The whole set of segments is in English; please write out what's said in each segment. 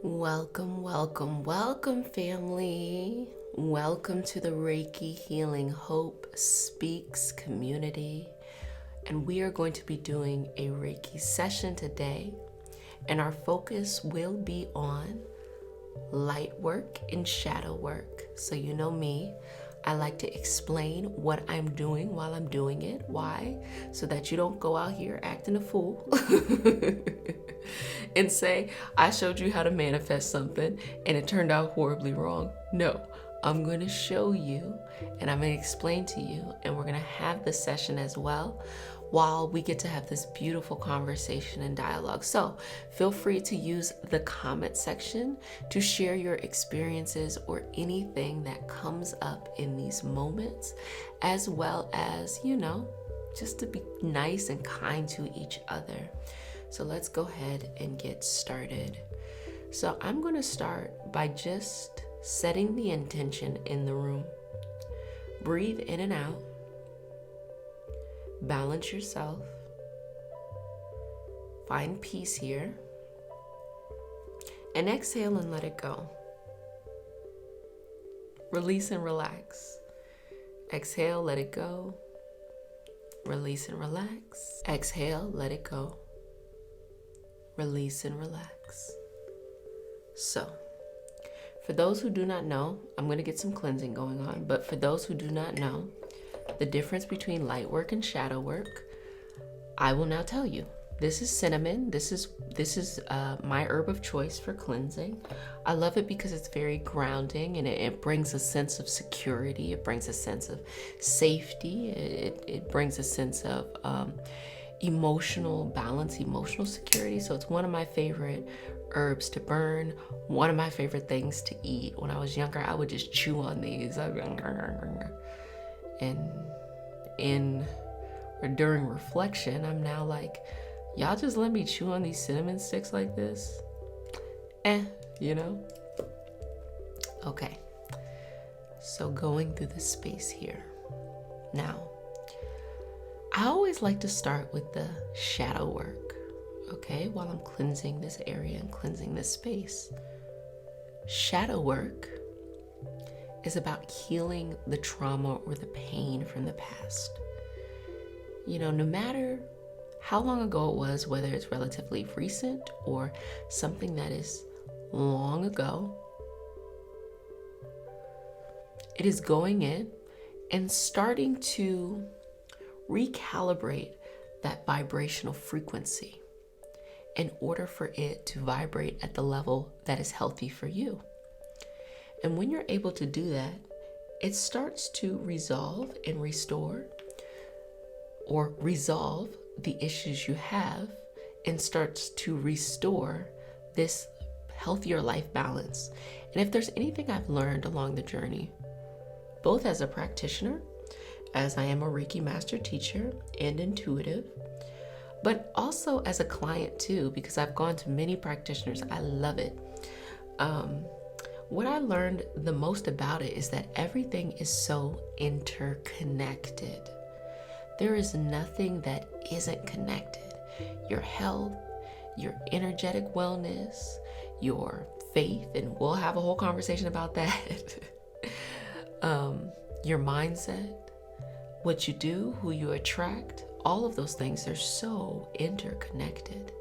Welcome, welcome, welcome, family. Welcome to the Reiki Healing Hope Speaks community. And we are going to be doing a Reiki session today. And our focus will be on light work and shadow work. So, you know me, I like to explain what I'm doing while I'm doing it. Why? So that you don't go out here acting a fool and say, I showed you how to manifest something and it turned out horribly wrong. No, I'm going to show you and I'm going to explain to you, and we're going to have the session as well while we get to have this beautiful conversation and dialogue. So feel free to use the comment section to share your experiences or anything that comes up in these moments, as well as, just to be nice and kind to each other. So let's go ahead and get started. So I'm going to start by just setting the intention in the room. Breathe in and out. Balance yourself. Find peace here. And exhale and let it go. Release and relax. Exhale, let it go. Release and relax. Exhale, let it go. Release and relax. So, for those who do not know, I'm going to get some cleansing going on, but for those who do not know the difference between light work and shadow work, I will now tell you. This is cinnamon. This is my herb of choice for cleansing. I love it because it's very grounding, and it brings a sense of security. It brings a sense of safety. It brings a sense of emotional balance, emotional security. So it's one of my favorite herbs to burn, one of my favorite things to eat. When I was younger, I would just chew on these. And during reflection, I'm now like, y'all just let me chew on these cinnamon sticks like this? Okay. So going through the space here. Now, I always like to start with the shadow work, okay, while I'm cleansing this area and cleansing this space. Shadow work is about healing the trauma or the pain from the past. No matter how long ago it was, whether it's relatively recent or something that is long ago, it is going in and starting to recalibrate that vibrational frequency in order for it to vibrate at the level that is healthy for you. And when you're able to do that, it starts to resolve and restore, or resolve the issues you have, and starts to restore this healthier life balance. And if there's anything I've learned along the journey, both as a practitioner, as I am a Reiki master teacher and intuitive, but also as a client too, because I've gone to many practitioners. I love it. What I learned the most about it is that everything is so interconnected. There is nothing that isn't connected. Your health, your energetic wellness, your faith, and we'll have a whole conversation about that. Your mindset, what you do, who you attract, all of those things are so interconnected.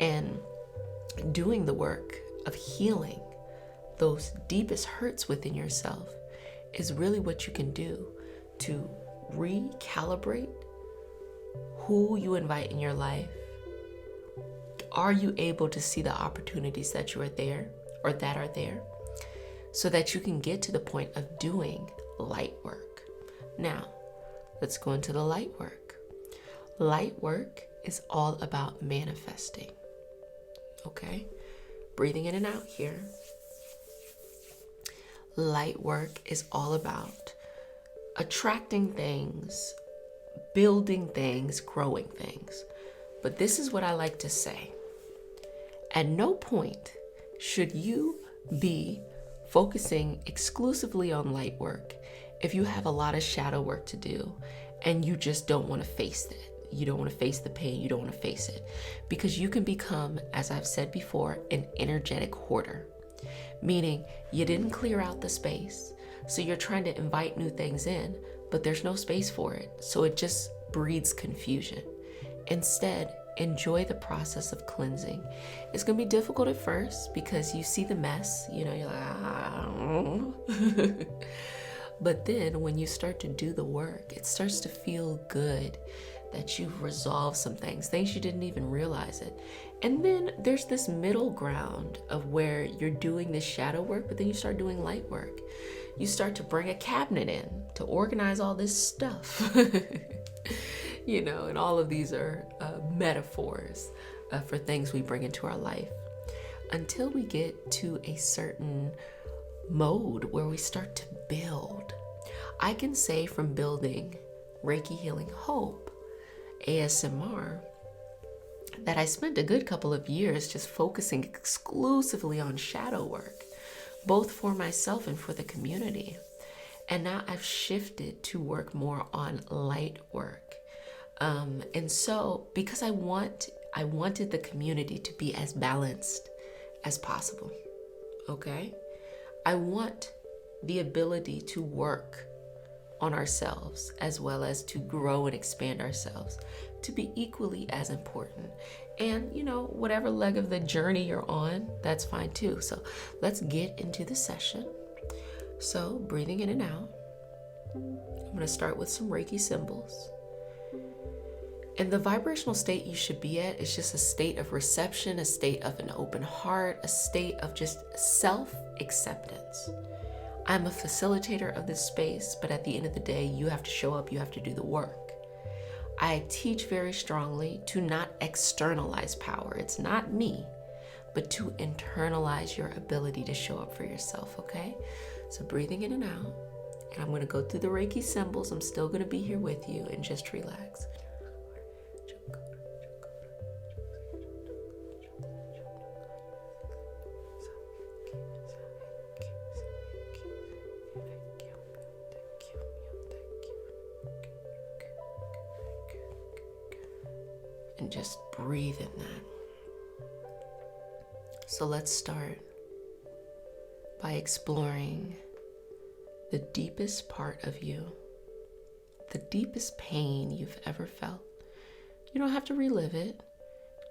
And doing the work of healing those deepest hurts within yourself is really what you can do to recalibrate who you invite in your life. Are you able to see the opportunities that you are there or that are there, so that you can get to the point of doing light work? Now, let's go into the light work. Light work is all about manifesting. Okay? Breathing in and out here. Light work is all about attracting things, building things, growing things. But this is what I like to say. At no point should you be focusing exclusively on light work if you have a lot of shadow work to do and you just don't want to face it. You don't want to face the pain. You don't want to face it. Because you can become, as I've said before, an energetic hoarder. Meaning you didn't clear out the space. So you're trying to invite new things in, but there's no space for it. So it just breeds confusion. Instead, enjoy the process of cleansing. It's going to be difficult at first because you see the mess, you're like, But then when you start to do the work, it starts to feel good that you've resolved some things you didn't even realize it. And then there's this middle ground of where you're doing this shadow work, but then you start doing light work. You start to bring a cabinet in to organize all this stuff. And all of these are metaphors for things we bring into our life until we get to a certain mode where we start to build. I can say from building Reiki Healing Hope, ASMR, that I spent a good couple of years just focusing exclusively on shadow work, both for myself and for the community. And now I've shifted to work more on light work. And so because I wanted the community to be as balanced as possible. Okay? I want the ability to work on ourselves as well as to grow and expand ourselves to be equally as important. And whatever leg of the journey you're on, that's fine too. So let's get into the session. So breathing in and out. I'm going to start with some Reiki symbols. And the vibrational state you should be at is just a state of reception, a state of an open heart, a state of just self-acceptance. I'm a facilitator of this space, but at the end of the day, you have to show up, you have to do the work. I teach very strongly to not externalize power. It's not me, but to internalize your ability to show up for yourself, okay? So breathing in and out, and I'm going to go through the Reiki symbols. I'm still going to be here with you, and just relax. And just breathe in that. So let's start by exploring the deepest part of you, the deepest pain you've ever felt. You don't have to relive it,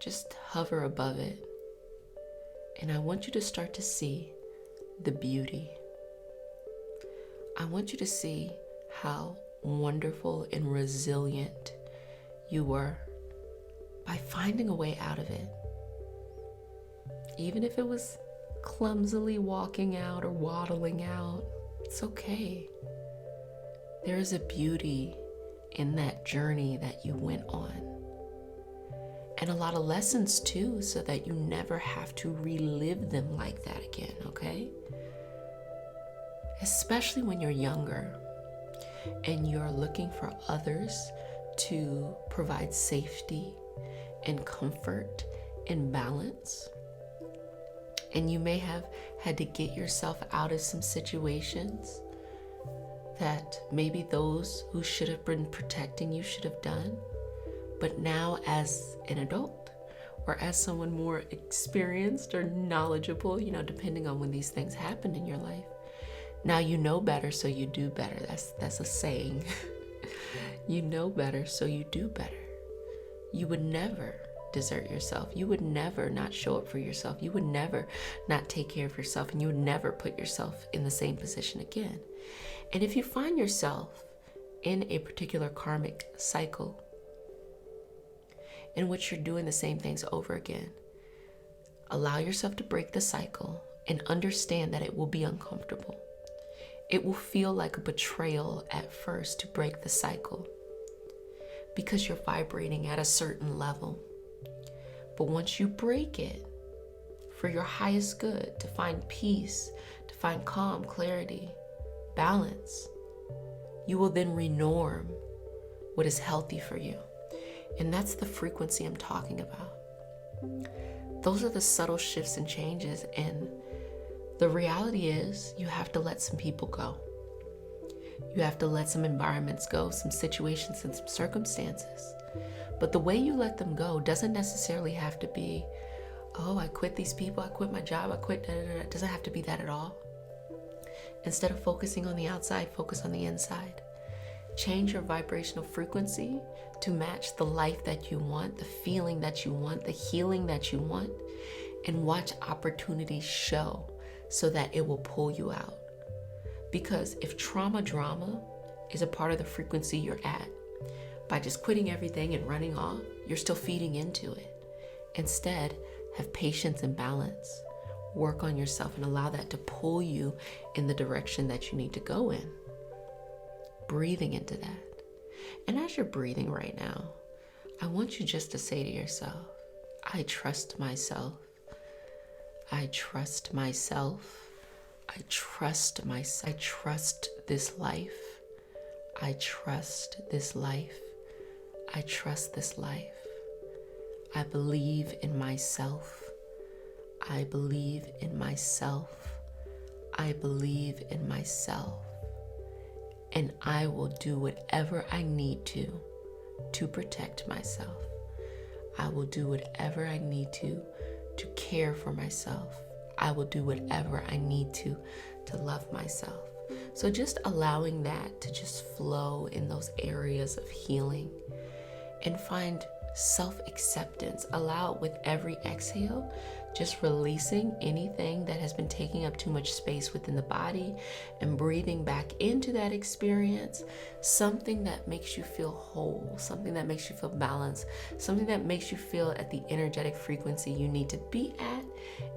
just hover above it. And I want you to start to see the beauty. I want you to see how wonderful and resilient you were by finding a way out of it. Even if it was clumsily walking out or waddling out, it's okay. There is a beauty in that journey that you went on. And a lot of lessons too, so that you never have to relive them like that again, okay? Especially when you're younger and you're looking for others to provide safety and comfort and balance. And you may have had to get yourself out of some situations that maybe those who should have been protecting you should have done. But now as an adult or as someone more experienced or knowledgeable, depending on when these things happened in your life, now you know better, so you do better. That's a saying. You know better, so you do better. You would never desert yourself. You would never not show up for yourself. You would never not take care of yourself, and you would never put yourself in the same position again. And if you find yourself in a particular karmic cycle in which you're doing the same things over again, allow yourself to break the cycle and understand that it will be uncomfortable. It will feel like a betrayal at first to break the cycle because you're vibrating at a certain level. But once you break it for your highest good, to find peace, to find calm, clarity, balance, you will then renorm what is healthy for you. And that's the frequency I'm talking about. Those are the subtle shifts and changes. And the reality is you have to let some people go. You have to let some environments go, some situations and some circumstances. But the way you let them go doesn't necessarily have to be, oh, I quit these people, I quit my job, I quit, It doesn't have to be that at all. Instead of focusing on the outside, focus on the inside. Change your vibrational frequency to match the life that you want, the feeling that you want, the healing that you want, and watch opportunities show so that it will pull you out. Because if drama is a part of the frequency you're at, by just quitting everything and running off, you're still feeding into it. Instead, have patience and balance. Work on yourself and allow that to pull you in the direction that you need to go in. Breathing into that. And as you're breathing right now, I want you just to say to yourself, I trust myself. I trust myself. I trust myself. I trust this life. I trust this life. I trust this life. I believe in myself. I believe in myself. I believe in myself. And I will do whatever I need to protect myself. I will do whatever I need to care for myself. I will do whatever I need to love myself. So just allowing that to just flow in those areas of healing and find self-acceptance. Allow it with every exhale, just releasing anything that has been taking up too much space within the body and breathing back into that experience, something that makes you feel whole, something that makes you feel balanced, something that makes you feel at the energetic frequency you need to be at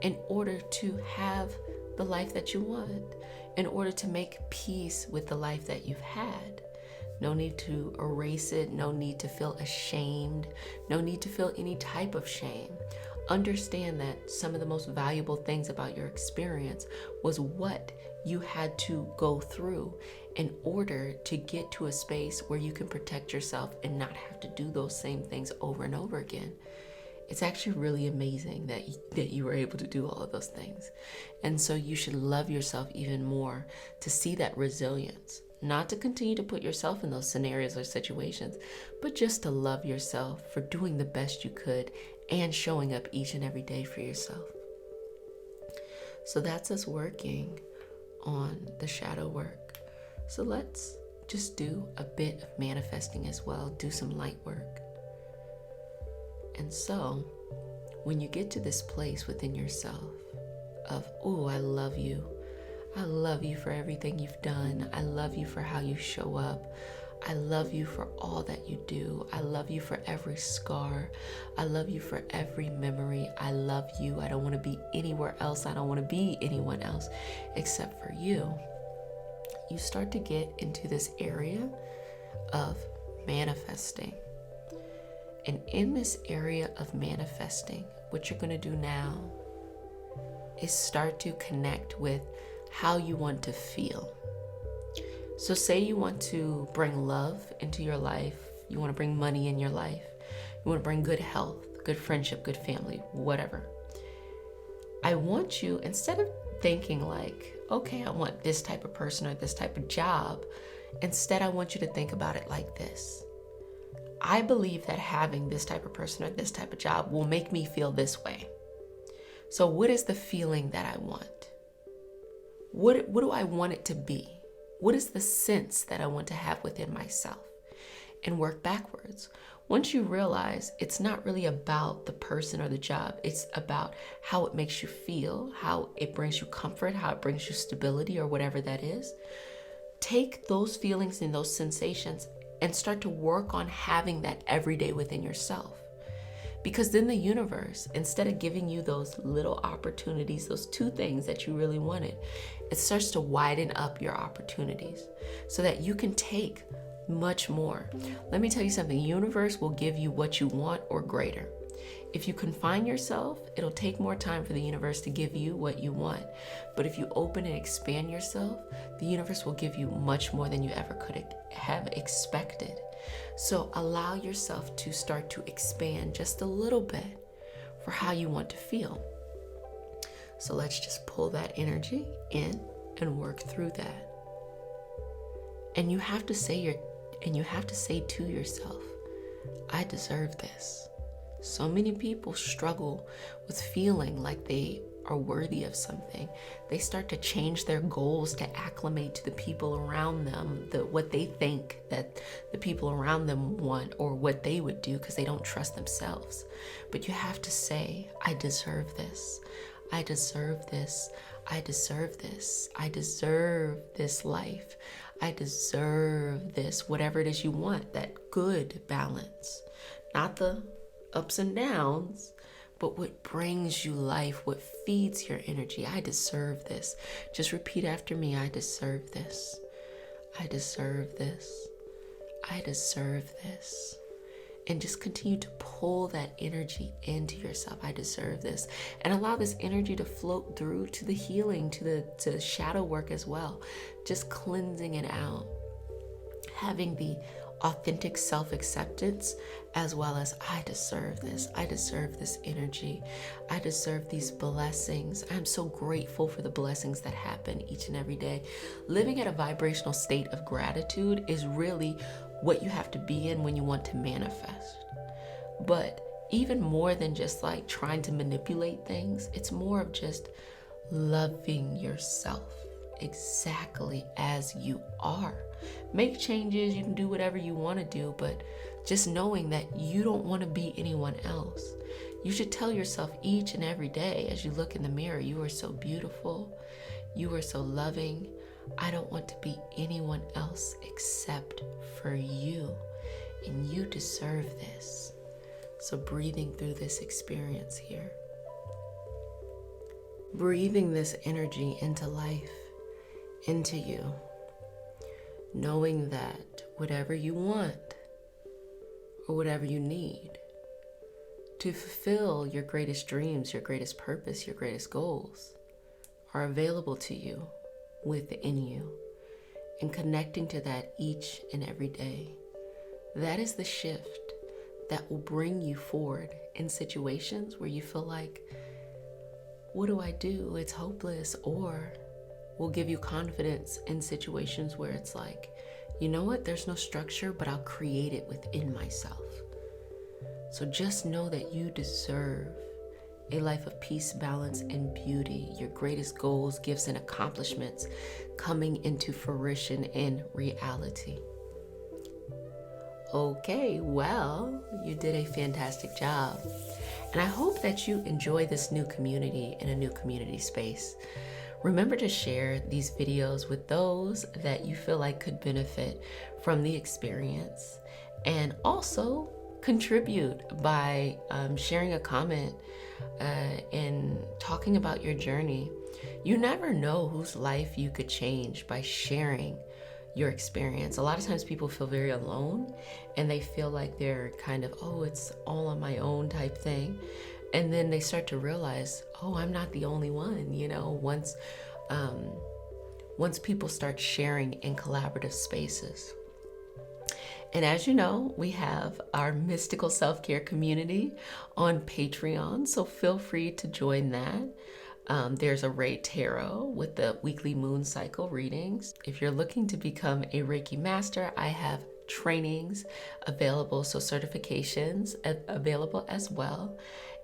in order to have the life that you want, in order to make peace with the life that you've had. No need to erase it, no need to feel ashamed, no need to feel any type of shame. Understand that some of the most valuable things about your experience was what you had to go through in order to get to a space where you can protect yourself and not have to do those same things over and over again. It's actually really amazing that you were able to do all of those things. And so you should love yourself even more to see that resilience. Not to continue to put yourself in those scenarios or situations, but just to love yourself for doing the best you could and showing up each and every day for yourself. So that's us working on the shadow work. So let's just do a bit of manifesting as well, do some light work. And so when you get to this place within yourself of, oh, I love you. I love you for everything you've done. I love you for how you show up. I love you for all that you do. I love you for every scar. I love you for every memory. I love you. I don't want to be anywhere else. I don't want to be anyone else except for you. You start to get into this area of manifesting. And in this area of manifesting, what you're going to do now is start to connect with how you want to feel. So say you want to bring love into your life, you want to bring money in your life, you want to bring good health, good friendship, good family, whatever. I want you, instead of thinking like, okay, I want this type of person or this type of job, instead I want you to think about it like this. I believe that having this type of person or this type of job will make me feel this way. So what is the feeling that I want? What do I want it to be? What is the sense that I want to have within myself? And work backwards. Once you realize it's not really about the person or the job, it's about how it makes you feel, how it brings you comfort, how it brings you stability or whatever that is. Take those feelings and those sensations and start to work on having that every day within yourself. Because then the universe, instead of giving you those little opportunities, those two things that you really wanted, it starts to widen up your opportunities so that you can take much more. Let me tell you something, the universe will give you what you want or greater. If you confine yourself, it'll take more time for the universe to give you what you want. But if you open and expand yourself, the universe will give you much more than you ever could have expected. So allow yourself to start to expand just a little bit for how you want to feel. So let's just pull that energy in and work through that. And you have to say to yourself, I deserve this. So many people struggle with feeling like they are worthy of something. They start to change their goals to acclimate to the people around them, what they think that the people around them want or what they would do, because they don't trust themselves. But you have to say, I deserve this. I deserve this. I deserve this. I deserve this life. I deserve this, whatever it is you want, that good balance. Not the ups and downs, but what brings you life, what feeds your energy. I deserve this. Just repeat after me. I deserve this. I deserve this. I deserve this. And just continue to pull that energy into yourself. I deserve this. And allow this energy to float through to the healing, to the shadow work as well. Just cleansing it out. Having the authentic self-acceptance, as well as I deserve this. I deserve this energy. I deserve these blessings. I'm so grateful for the blessings that happen each and every day. Living at a vibrational state of gratitude is really what you have to be in when you want to manifest. But even more than just like trying to manipulate things, it's more of just loving yourself exactly as you are. Make changes, you can do whatever you want to do, but just knowing that you don't want to be anyone else. You should tell yourself each and every day as you look in the mirror, you are so beautiful, you are so loving. I don't want to be anyone else except for you, and you deserve this. So breathing through this experience here, breathing this energy into life, into you, knowing that whatever you want or whatever you need to fulfill your greatest dreams, your greatest purpose, your greatest goals are available to you, within you, and connecting to that each and every day. That is the shift that will bring you forward in situations where you feel like, what do I do? It's hopeless. Or will give you confidence in situations where it's like, you know what? There's no structure, but I'll create it within myself. So just know that you deserve a life of peace, balance, and beauty. Your greatest goals, gifts, and accomplishments coming into fruition in reality. Okay, well, you did a fantastic job. And I hope that you enjoy this new community in a new community space. Remember to share these videos with those that you feel like could benefit from the experience, and also contribute by sharing a comment and talking about your journey. You never know whose life you could change by sharing your experience. A lot of times people feel very alone and they feel like they're kind of, oh, it's all on my own type thing. And then they start to realize, oh, I'm not the only one, you know, once people start sharing in collaborative spaces. And as you know, we have our mystical self-care community on Patreon, so feel free to join that. There's a Reiki Tarot with the weekly moon cycle readings. If you're looking to become a Reiki master, I have trainings available, so certifications available as well.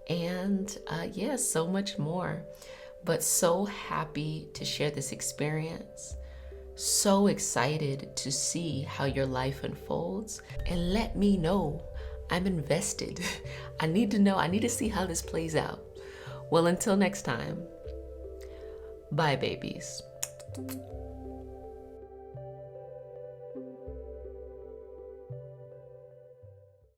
And yes, so much more. But so happy to share this experience. So excited to see how your life unfolds. And let me know. I'm invested. I need to know. I need to see how this plays out. Well, until next time. Bye, babies.